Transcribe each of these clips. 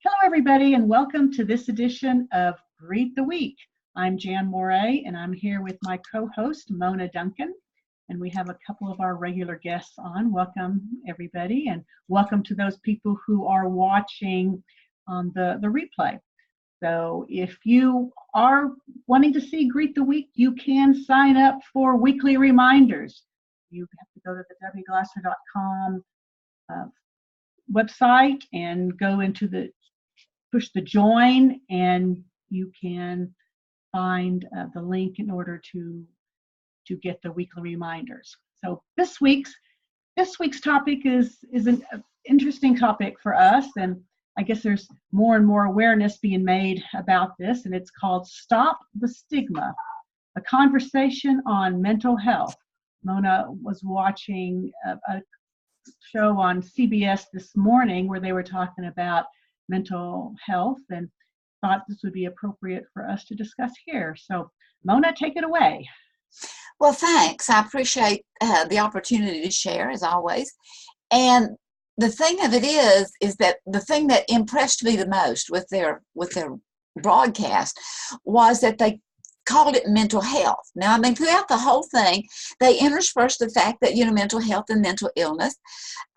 Hello, everybody, and welcome to this edition of Greet the Week. I'm Jan Moray, and I'm here with my co-host, Mona Duncan, and we have a couple of our regular guests on. Welcome, everybody, and welcome to those people who are watching on the replay. So if you are wanting to see Greet the Week, you can sign up for weekly reminders. You have to go to the wglasser.com website and go into push the join, and you can find the link in order to get the weekly reminders. So this week's topic is an interesting topic for us, and I guess there's more and more awareness being made about this, and it's called Stop the Stigma, a conversation on mental health. Mona was watching a show on CBS this morning where they were talking about mental health and thought this would be appropriate for us to discuss here. So Mona, take it away. Well, thanks. I appreciate the opportunity to share, as always. And the thing of it is that the thing that impressed me the most with their broadcast was that they called it mental health. Now, I mean, throughout the whole thing, they interspersed the fact that, mental health and mental illness.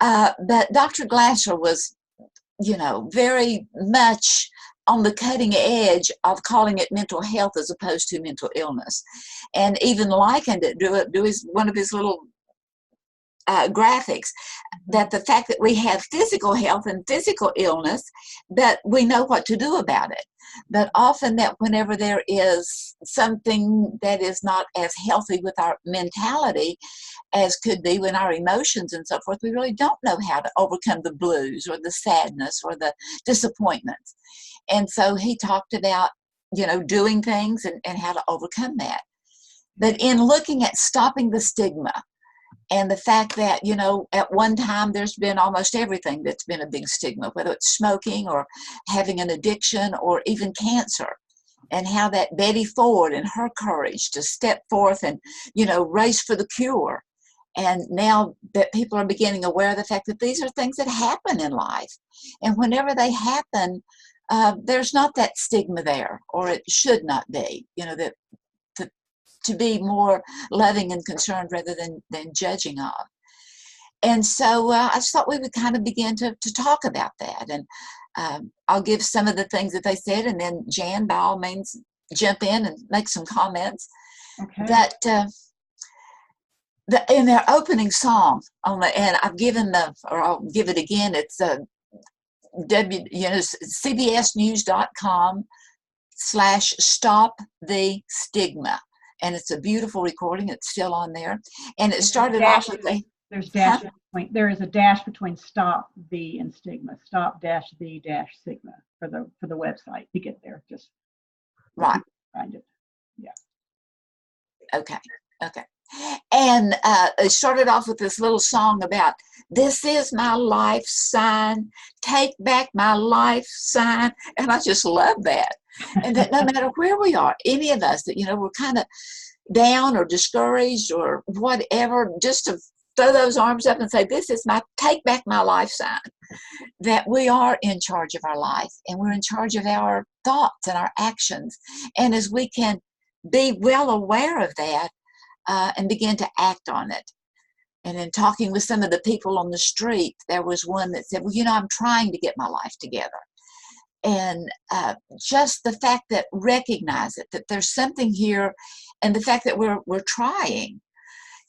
But Dr. Glasser was, very much on the cutting edge of calling it mental health as opposed to mental illness, and even likened it to one of his little graphics, that the fact that we have physical health and physical illness, that we know what to do about it. But often that whenever there is something that is not as healthy with our mentality as could be when our emotions and so forth, we really don't know how to overcome the blues or the sadness or the disappointments. And so he talked about, doing things and how to overcome that. But in looking at stopping the stigma, and the fact that, at one time there's been almost everything that's been a big stigma, whether it's smoking or having an addiction or even cancer, and how that Betty Ford and her courage to step forth and, race for the cure. And now that people are beginning aware of the fact that these are things that happen in life. And whenever they happen, there's not that stigma there, or it should not be, to be more loving and concerned rather than judging of. And so I just thought we would kind of begin to talk about that. And I'll give some of the things that they said, and then Jan, by all means, jump in and make some comments. Okay. That in their opening song, and I've given I'll give it again, it's cbsnews.com/stop the stigma. And it's a beautiful recording. It's still on there. And it started off with there is a dash between stop the and stigma. Stop dash the dash stigma for the website to get there. Just right. Find it. Yeah. Okay. And it started off with this little song about, this is my life sign, take back my life sign. And I just love that. And that no matter where we are, any of us that, we're kind of down or discouraged or whatever, just to throw those arms up and say, this is my take back my life sign, that we are in charge of our life and we're in charge of our thoughts and our actions. And as we can be well aware of that and begin to act on it. And in talking with some of the people on the street, there was one that said, well, I'm trying to get my life together. And just the fact that recognize it, that there's something here, and the fact that we're trying,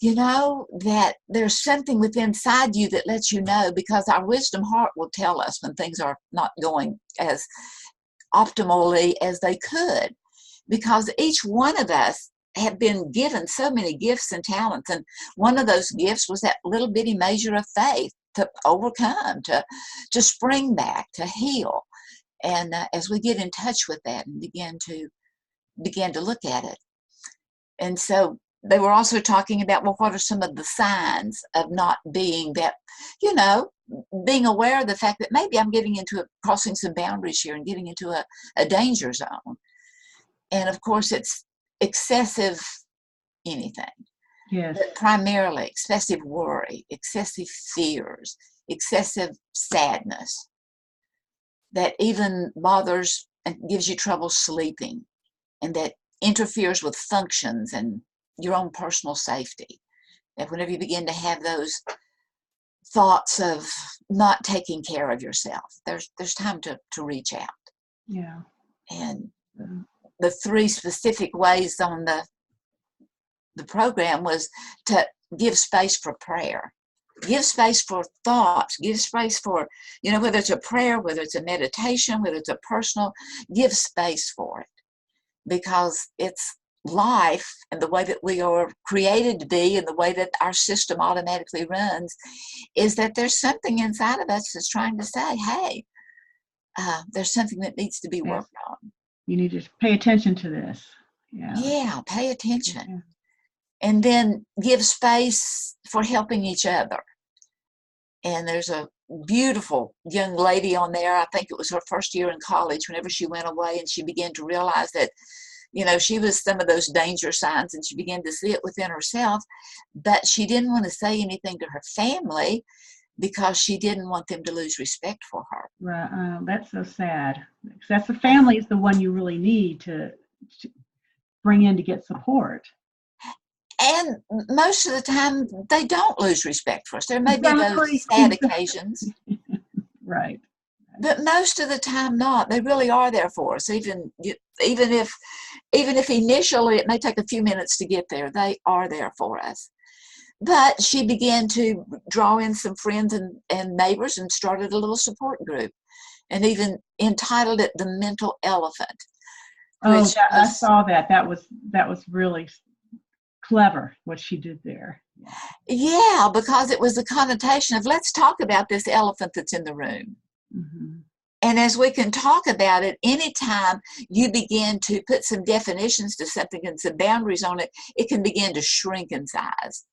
that there's something within inside you that lets you know, because our wisdom heart will tell us when things are not going as optimally as they could, because each one of us have been given so many gifts and talents. And one of those gifts was that little bitty measure of faith to overcome, to spring back, to heal. And as we get in touch with that and begin to look at it. And so they were also talking about, well, what are some of the signs of not being that, being aware of the fact that maybe I'm crossing some boundaries here and getting into a danger zone. And of course, it's excessive anything. Yes. But primarily excessive worry, excessive fears, excessive sadness. that even bothers and gives you trouble sleeping, and that interferes with functions and your own personal safety. That whenever you begin to have those thoughts of not taking care of yourself, there's time to reach out. Yeah. And the 3 specific ways on the program was to give space for prayer, give space for thoughts, give space for, whether it's a prayer, whether it's a meditation, whether it's a personal, give space for it, because it's life and the way that we are created to be and the way that our system automatically runs is that there's something inside of us that's trying to say, hey, there's something that needs to be worked on. You need to pay attention to this. Yeah, pay attention. Yeah. And then give space for helping each other. And there's a beautiful young lady on there. I think it was her first year in college, whenever she went away and she began to realize that, she was some of those danger signs, and she began to see it within herself, but she didn't want to say anything to her family because she didn't want them to lose respect for her. Right. That's so sad. That's the family is the one you really need to bring in to get support. And most of the time, they don't lose respect for us. There may be those sad occasions. Right. But most of the time not. They really are there for us. Even if initially it may take a few minutes to get there, they are there for us. But she began to draw in some friends and neighbors and started a little support group, and even entitled it The Mental Elephant. Oh, I saw that. That was really clever what she did there. Yeah, because it was the connotation of, let's talk about this elephant that's in the room. Mm-hmm. And as we can talk about it, anytime you begin to put some definitions to something and some boundaries on it, it can begin to shrink in size.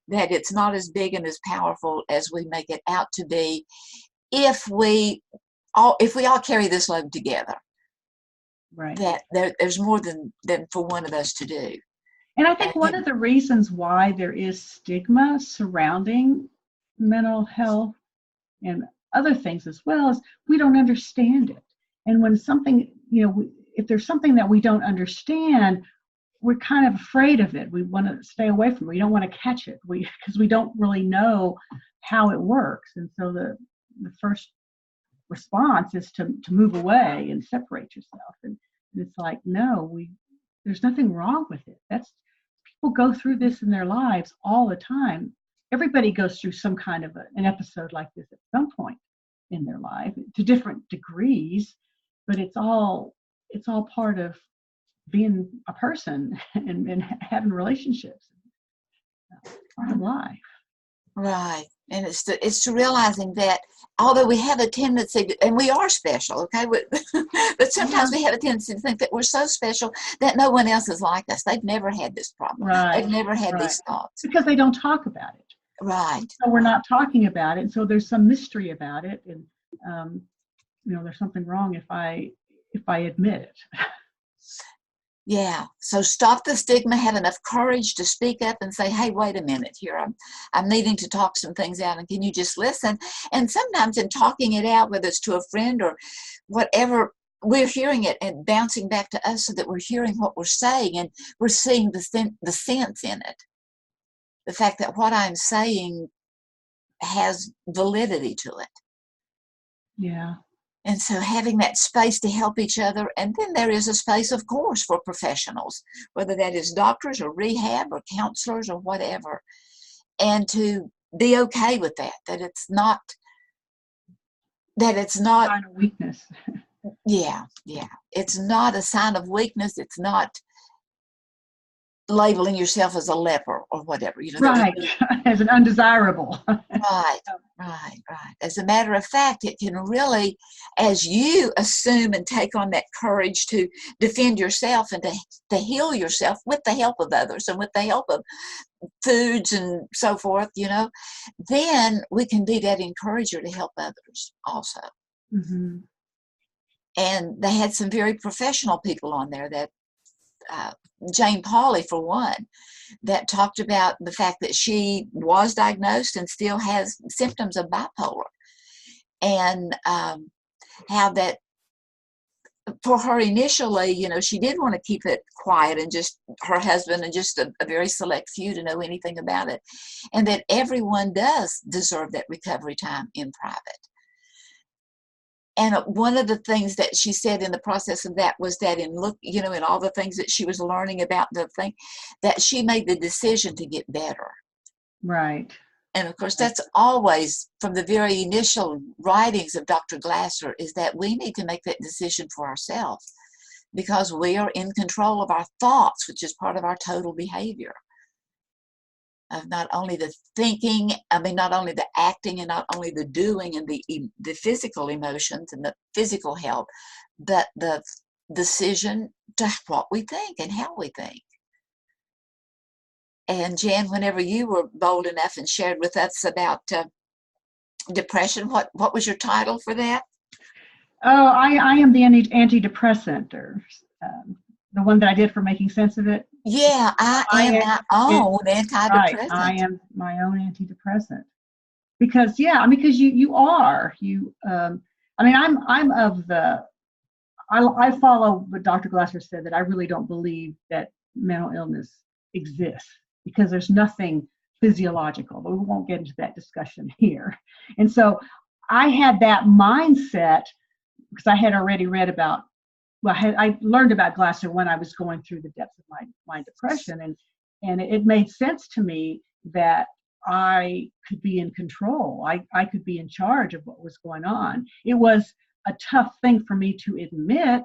That it's not as big and as powerful as we make it out to be if we all carry this load together. Right. That there's more than for one of us to do. And I think one of the reasons why there is stigma surrounding mental health and other things as well is we don't understand it. And when something, if there's something that we don't understand, we're kind of afraid of it. We want to stay away from it. We don't want to catch it because we don't really know how it works. And so the first response is to move away and separate yourself. And it's like, no, there's nothing wrong with it. People go through this in their lives all the time. Everybody goes through some kind of an episode like this at some point in their life to different degrees, but it's all part of being a person and having relationships. Part of life. Right. And it's to realizing that although we have a tendency and we are special, okay, but sometimes we have a tendency to think that we're so special that no one else is like us. They've never had this problem. Right. They've never had these thoughts. Because they don't talk about it. Right. So we're not talking about it. So there's some mystery about it. And, there's something wrong if I admit it. Yeah. So stop the stigma, have enough courage to speak up and say, hey, wait a minute here. I'm needing to talk some things out, and can you just listen? And sometimes in talking it out, whether it's to a friend or whatever, we're hearing it and bouncing back to us so that we're hearing what we're saying and we're seeing the sense in it. The fact that what I'm saying has validity to it. Yeah. And so having that space to help each other, and then there is a space, of course, for professionals, whether that is doctors or rehab or counselors or whatever, and to be okay with that it's not Sign of weakness. Yeah. It's not a sign of weakness. It's not labeling yourself as a leper or whatever. Right, as an undesirable. Right. As a matter of fact, it can really, as you assume and take on that courage to defend yourself and to heal yourself with the help of others and with the help of foods and so forth, then we can be that encourager to help others also. Mm-hmm. And they had some very professional people on there that Jane Pauley, for one, that talked about the fact that she was diagnosed and still has symptoms of bipolar. And how that for her initially, she did want to keep it quiet and just her husband and just a very select few to know anything about it. And that everyone does deserve that recovery time in private. And one of the things that she said in the process of that was that in all the things that she was learning about the thing, that she made the decision to get better. Right. And of course, that's always from the very initial writings of Dr. Glasser, is that we need to make that decision for ourselves because we are in control of our thoughts, which is part of our total behavior. Of not only the thinking, not only the acting and not only the doing and the physical emotions and the physical health, but the decision to what we think and how we think. And Jan, whenever you were bold enough and shared with us about depression, what was your title for that? Oh, I am the antidepressant, or the one that I did for Making Sense of It. Yeah, I am my own antidepressant. Right, I am my own antidepressant. Because you are. I'm of the. I follow what Dr. Glasser said, that I really don't believe that mental illness exists, because there's nothing physiological, but we won't get into that discussion here. And so I had that mindset because I had already read about, I learned about Glasser when I was going through the depths of my depression, and it made sense to me that I could be in control. I could be in charge of what was going on. It was a tough thing for me to admit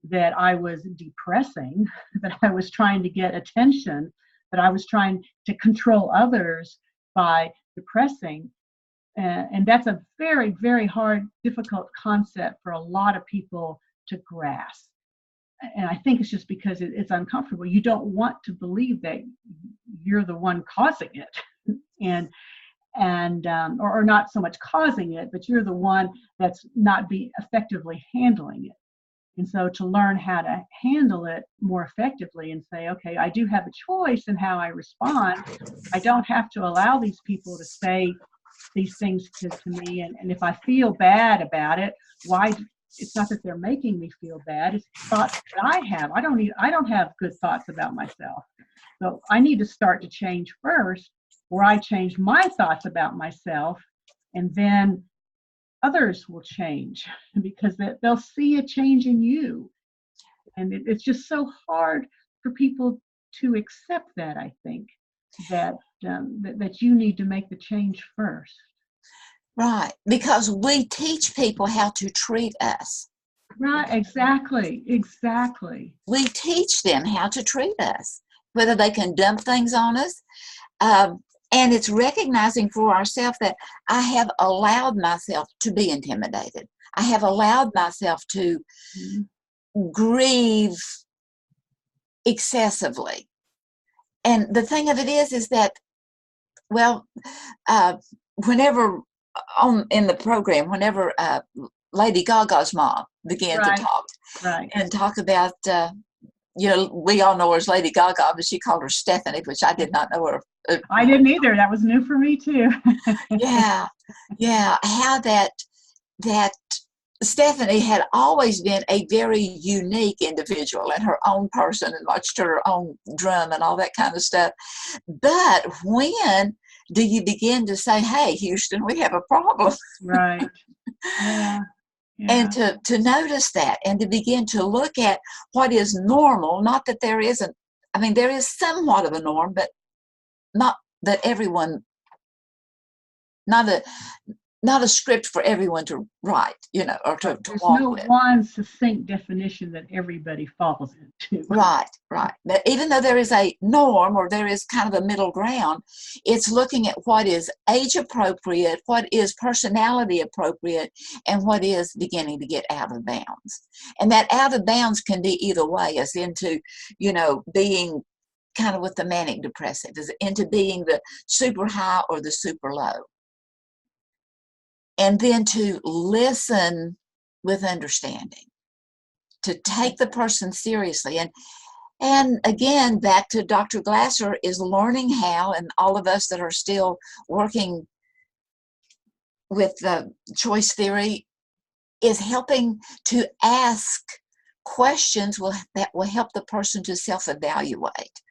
that I was depressing, that I was trying to get attention, that I was trying to control others by depressing. And that's a very, very hard, difficult concept for a lot of people to grasp. And I think it's just because it's uncomfortable. You don't want to believe that you're the one causing it, or not so much causing it, but you're the one that's not effectively handling it. And so to learn how to handle it more effectively and say, okay, I do have a choice in how I respond. I don't have to allow these people to say these things to me. And if I feel bad about it, why? It's not that they're making me feel bad. It's thoughts that I have. I don't have good thoughts about myself. So I need to start to change first, where I change my thoughts about myself, and then others will change because they'll see a change in you. And it's just so hard for people to accept that, I think, that you need to make the change first. Right, because we teach people how to treat us. Right, exactly. We teach them how to treat us, whether they can dump things on us. And it's recognizing for ourselves that I have allowed myself to be intimidated. I have allowed myself to grieve excessively. And the thing of it is that, whenever in the program, whenever Lady Gaga's mom began to talk and talk about, we all know her as Lady Gaga, but she called her Stephanie, which I did not know her. I didn't either. That was new for me too. Yeah. How that Stephanie had always been a very unique individual and her own person, and watched her own drum and all that kind of stuff. But when do you begin to say, hey, Houston, we have a problem? Right. Yeah. And to notice that and to begin to look at what is normal, not that there isn't, there is somewhat of a norm, but not that everyone, not a script for everyone to write, or to There's walk no with. one succinct definition that everybody falls into. Right. But even though there is a norm, or there is kind of a middle ground, it's looking at what is age appropriate, what is personality appropriate, and what is beginning to get out of bounds. And that out of bounds can be either way, as into, being kind of with the manic depressive, as into being the super high or the super low. And then to listen with understanding, to take the person seriously. And again, back to Dr. Glasser, is learning how, and all of us that are still working with the choice theory, is helping to ask questions that will help the person to self-evaluate.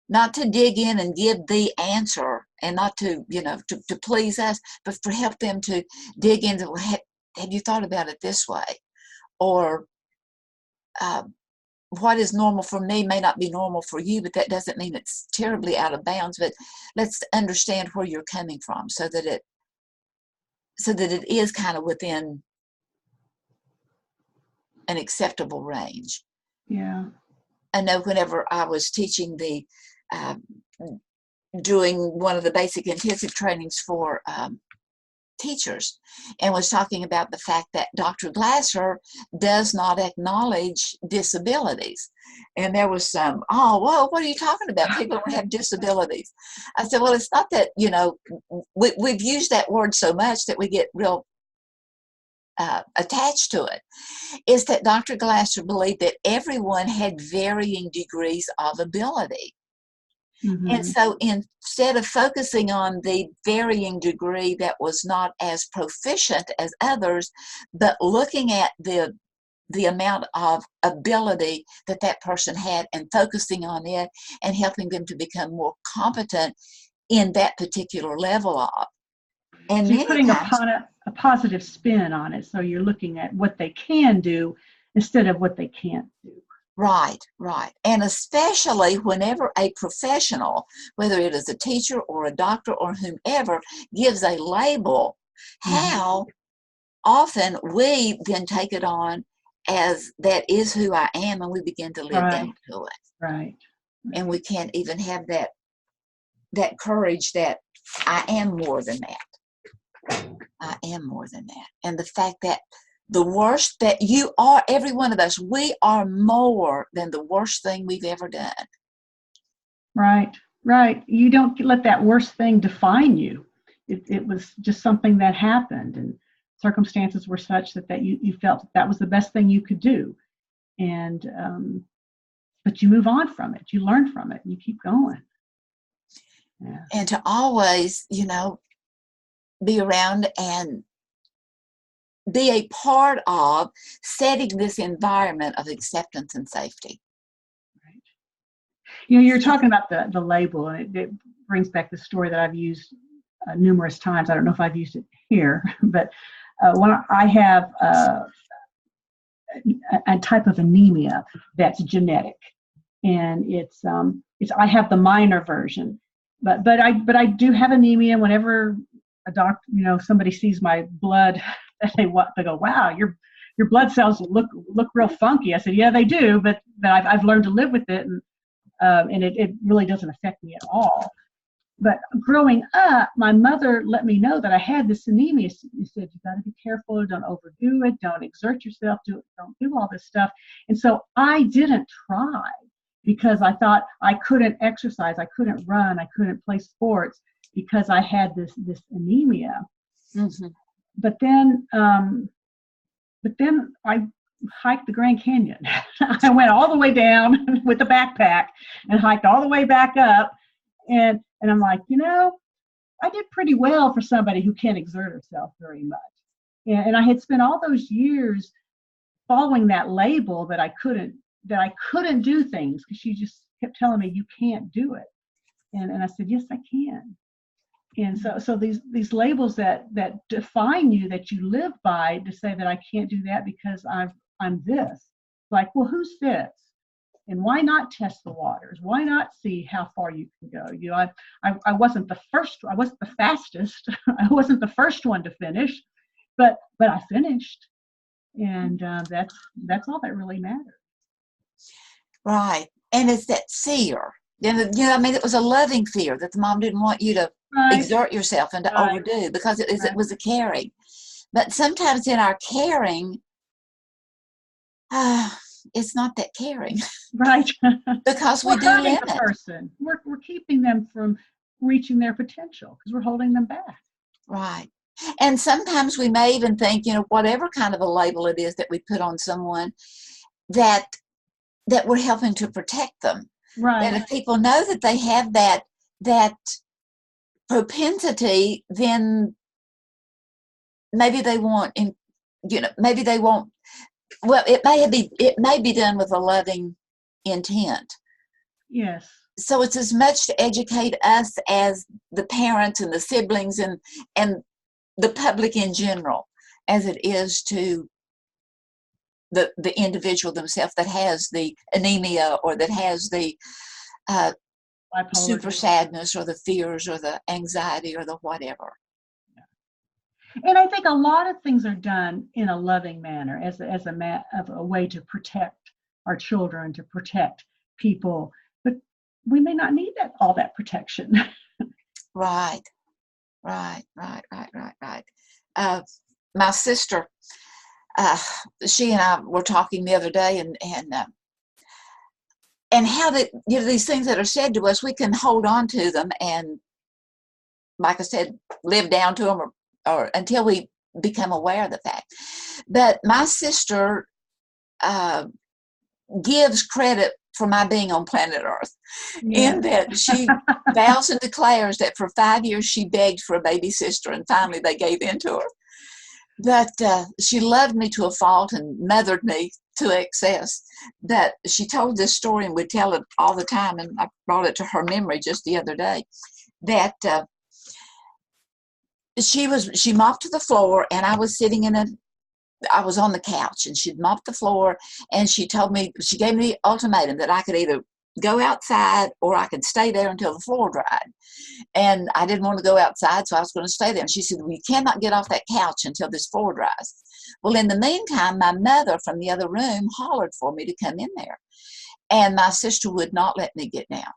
Not to dig in and give the answer, and not to, to please us, but for help them to dig into, well, have you thought about it this way? Or what is normal for me may not be normal for you, but that doesn't mean it's terribly out of bounds. But let's understand where you're coming from, so that it is kind of within an acceptable range. Yeah. I know whenever I was teaching doing one of the basic intensive trainings for teachers, and was talking about the fact that Dr. Glasser does not acknowledge disabilities. And there was some, oh, well, what are you talking about? People don't have disabilities. I said, well, it's not that, we've used that word so much that we get real attached to it. Is that Dr. Glasser believed that everyone had varying degrees of ability. Mm-hmm. And so instead of focusing on the varying degree that was not as proficient as others, but looking at the amount of ability that person had and focusing on it and helping them to become more competent in that particular level of. And so you're putting times, a positive spin on it. So you're looking at what they can do instead of what they can't do. Right. And especially whenever a professional, whether it is a teacher or a doctor or whomever, gives a label, how often we then take it on as that is who I am, and we begin to live down to it. Right. And we can't even have that courage that I am more than that. I am more than that. And the fact that the worst that you are, every one of us, we are more than the worst thing we've ever done. Right. You don't let that worst thing define you. It was just something that happened, and circumstances were such that you felt that was the best thing you could do. And, but you move on from it. You learn from it, and you keep going. Yeah. And to always, be around and be a part of setting this environment of acceptance and safety. Right. You're talking about the label, and it brings back the story that I've used numerous times. I don't know if I've used it here, but when I have a type of anemia that's genetic, and it's I have the minor version, but I do have anemia. Whenever a doctor, somebody sees my blood, they go, wow, your blood cells look real funky. I said, yeah, they do, but I've learned to live with it, and it really doesn't affect me at all. But growing up, my mother let me know that I had this anemia. She said, you got to be careful, don't overdo it, don't exert yourself, don't do all this stuff. And so I didn't try, because I thought I couldn't exercise, I couldn't run, I couldn't play sports because I had this anemia. Mm-hmm. But then I hiked the Grand Canyon. I went all the way down with the backpack and hiked all the way back up. And I'm like, I did pretty well for somebody who can't exert herself very much. And I had spent all those years following that label that I couldn't do things, because she just kept telling me, you can't do it. And I said, yes, I can. And so these labels that define you, that you live by, to say that I can't do that because I'm this. Like, well, who's this? And why not test the waters? Why not see how far you can go? I wasn't the first. I wasn't the fastest. I wasn't the first one to finish, but I finished, and that's all that really matters. Right, and it's that fear. It was a loving fear that the mom didn't want you to exert yourself and to overdo, because it was a caring. But sometimes in our caring, it's not that caring. Right. Because we do hurting limit the person. We're keeping them from reaching their potential because we're holding them back. Right. And sometimes we may even think, whatever kind of a label it is that we put on someone, that we're helping to protect them. Right. That if people know that they have that propensity, then maybe they won't maybe they won't. Well, it may be done with a loving intent. Yes. So it's as much to educate us as the parents and the siblings and the public in general as it is to the individual themselves that has the anemia or that has the super sadness or the fears or the anxiety or the whatever. And I think a lot of things are done in a loving manner as a way to protect our children, to protect people, but we may not need all that protection. Right. My sister, she and I were talking the other day, and how that these things that are said to us, we can hold on to them and, like I said, live down to them or until we become aware of the fact. But my sister gives credit for my being on planet Earth, in that she vows and declares that for 5 years she begged for a baby sister, and finally they gave in to her. That she loved me to a fault and mothered me to excess. That she told this story and would tell it all the time, and I brought it to her memory just the other day. That she mopped the floor, and I was sitting I was on the couch, and she'd mopped the floor, and she gave me the ultimatum that I could either go outside or I could stay there until the floor dried. And I didn't want to go outside, so I was going to stay there. And she said, well, you cannot get off that couch until this floor dries. Well, in the meantime, my mother from the other room hollered for me to come in there. And my sister would not let me get down.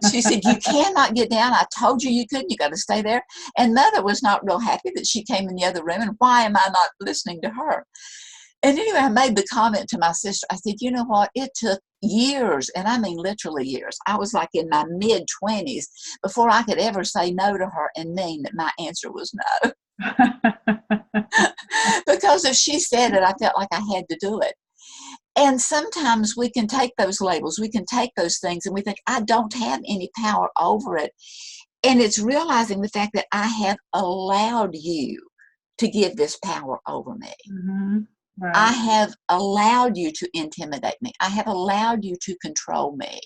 She said, you cannot get down. I told you couldn't. You got to stay there. And Mother was not real happy that she came in the other room, and why am I not listening to her? And anyway, I made the comment to my sister. I said, you know what? It took years, and I mean literally years. I was like in my mid-20s before I could ever say no to her and mean that my answer was no. Because if she said it, I felt like I had to do it. And sometimes we can take those labels, we can take those things, and we think, I don't have any power over it. And it's realizing the fact that I have allowed you to give this power over me. Mm-hmm. Right. I have allowed you to intimidate me. I have allowed you to control me.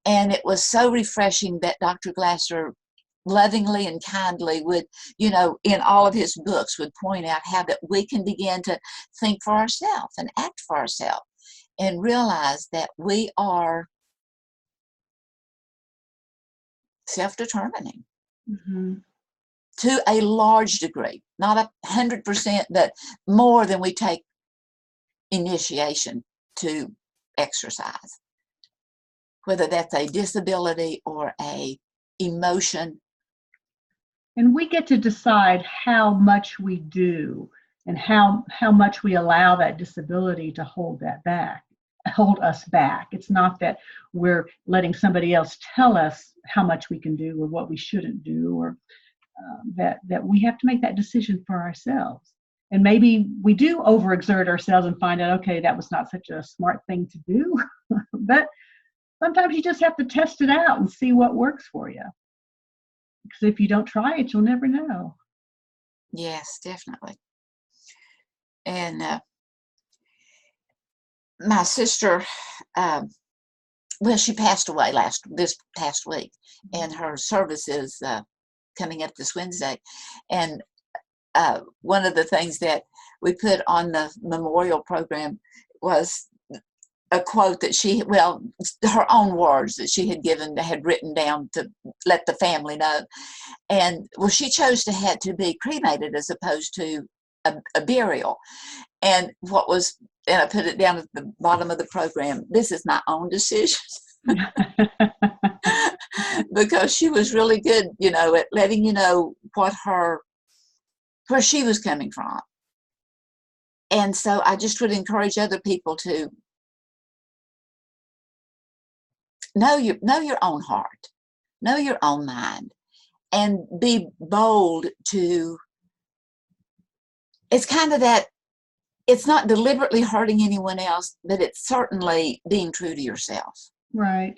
And it was so refreshing that Dr. Glasser lovingly and kindly would, in all of his books, would point out how that we can begin to think for ourselves and act for ourselves and realize that we are self-determining. Mm-hmm. To a large degree, not 100%, but more than we take initiation to exercise, whether that's a disability or a emotion. And we get to decide how much we do and how much we allow that disability to hold us back. It's not that we're letting somebody else tell us how much we can do or what we shouldn't do, or that we have to make that decision for ourselves. And maybe we do overexert ourselves and find out, okay, that was not such a smart thing to do. But sometimes you just have to test it out and see what works for you. Because if you don't try it, you'll never know. Yes, definitely. And my sister, she passed away this past week, and her service is coming up this Wednesday. And one of the things that we put on the memorial program was a quote that her own words that she had written down to let the family know. And she chose to be cremated as opposed to a burial. And I put it down at the bottom of the program, this is my own decision. Because she was really good, at letting you know where she was coming from. And so I just would encourage other people to know your own heart, know your own mind, and be bold to, it's kind of that, it's not deliberately hurting anyone else, but it's certainly being true to yourself. Right.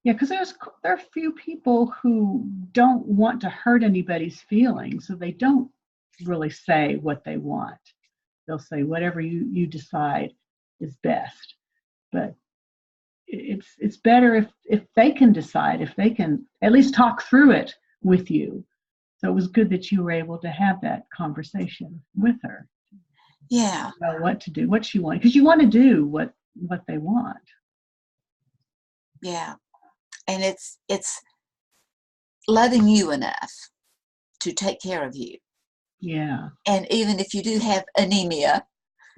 Yeah, because there are few people who don't want to hurt anybody's feelings, so they don't really say what they want. They'll say whatever you decide is best. But it's better if they can decide, if they can at least talk through it with you. So it was good that you were able to have that conversation with her. Yeah. About what to do, what she wanted, because you want to do what they want. Yeah. And it's loving you enough to take care of you. Yeah. And even if you do have anemia,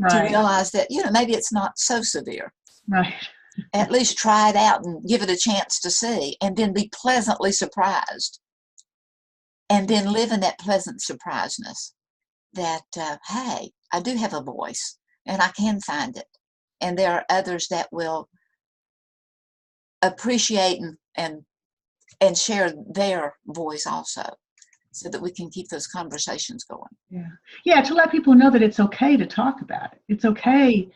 to Right. realize that, maybe it's not so severe. Right. At least try it out and give it a chance to see, and then be pleasantly surprised. And then live in that pleasant surpriseness that, hey, I do have a voice and I can find it. And there are others that will appreciate and share their voice also, so that we can keep those conversations going. Yeah. Yeah, to let people know that it's okay to talk about it. It's okay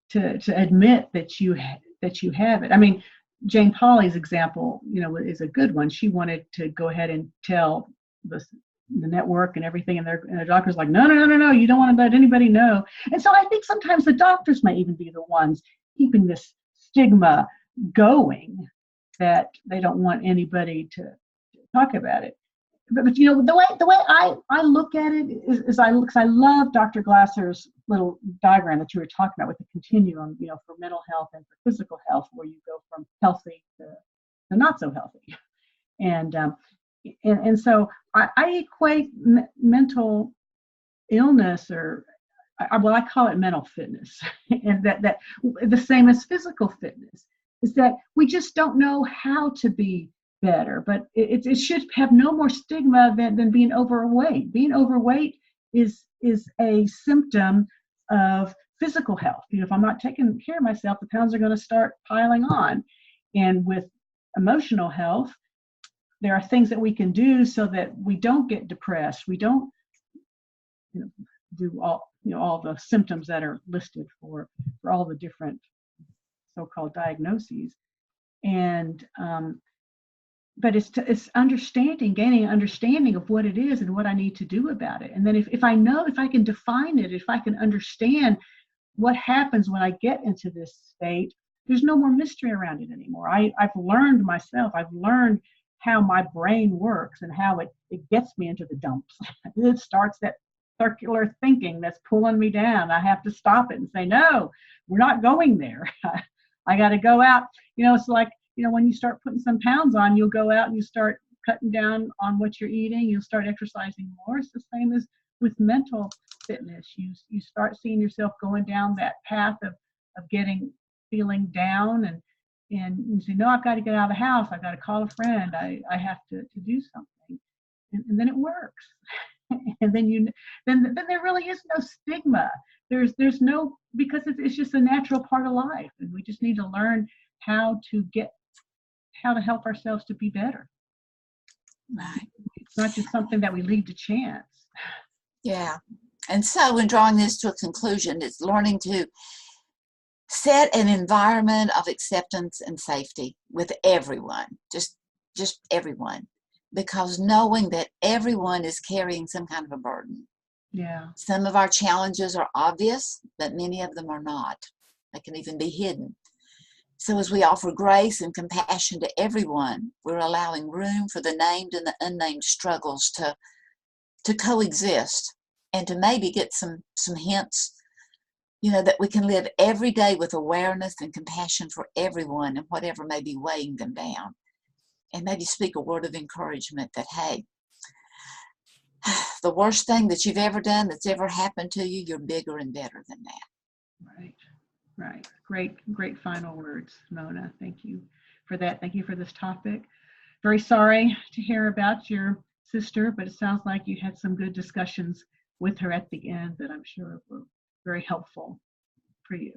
to admit that you have it. I mean, Jane Pauley's example, is a good one. She wanted to go ahead and tell the network and everything, and the doctor's like, no, you don't want to let anybody know. And so I think sometimes the doctors might even be the ones keeping this stigma going, that they don't want anybody to talk about it. But the way I look at it is I love Dr. Glasser's little diagram that you were talking about with the continuum, for mental health and for physical health, where you go from healthy to not so healthy. And so I equate mental illness, or I call it mental fitness, and that the same as physical fitness, is that we just don't know how to be better. But it should have no more stigma than being overweight. Being overweight is a symptom of physical health. If I'm not taking care of myself, the pounds are going to start piling on. And with emotional health, there are things that we can do so that we don't get depressed. We don't do all the symptoms that are listed for all the different so-called diagnoses. And but it's gaining understanding of what it is and what I need to do about it. And then if I can define it, if I can understand what happens when I get into this state, there's no more mystery around it anymore. I've learned myself. I've learned how my brain works and how it gets me into the dumps. It starts that circular thinking that's pulling me down. I have to stop it and say, no, we're not going there. I got to go out. It's like, when you start putting some pounds on, you'll go out and you start cutting down on what you're eating. You'll start exercising more. It's the same as with mental fitness. You start seeing yourself going down that path of feeling down, and you say, no, I've got to get out of the house. I've got to call a friend. I have to do something. And then it works. And then then there really is no stigma. There's no, because it's just a natural part of life, and we just need to learn how to help ourselves to be better. Right. It's not just something that we leave to chance. Yeah. And so in drawing this to a conclusion, it's learning to set an environment of acceptance and safety with everyone, just everyone, because knowing that everyone is carrying some kind of a burden. Yeah. Some of our challenges are obvious, but many of them are not. They can even be hidden. So as we offer grace and compassion to everyone, we're allowing room for the named and the unnamed struggles to coexist, and to maybe get some hints, that we can live every day with awareness and compassion for everyone and whatever may be weighing them down. And maybe speak a word of encouragement that, hey, the worst thing that you've ever done, that's ever happened to you, you're bigger and better than that. Right. Great final words, Mona. Thank you for that. Thank you for this topic. Very sorry to hear about your sister, but it sounds like you had some good discussions with her at the end that I'm sure were very helpful for you.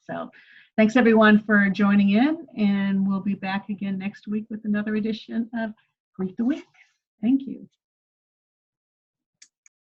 So thanks everyone for joining in, and we'll be back again next week with another edition of Greet the Week. Thank you.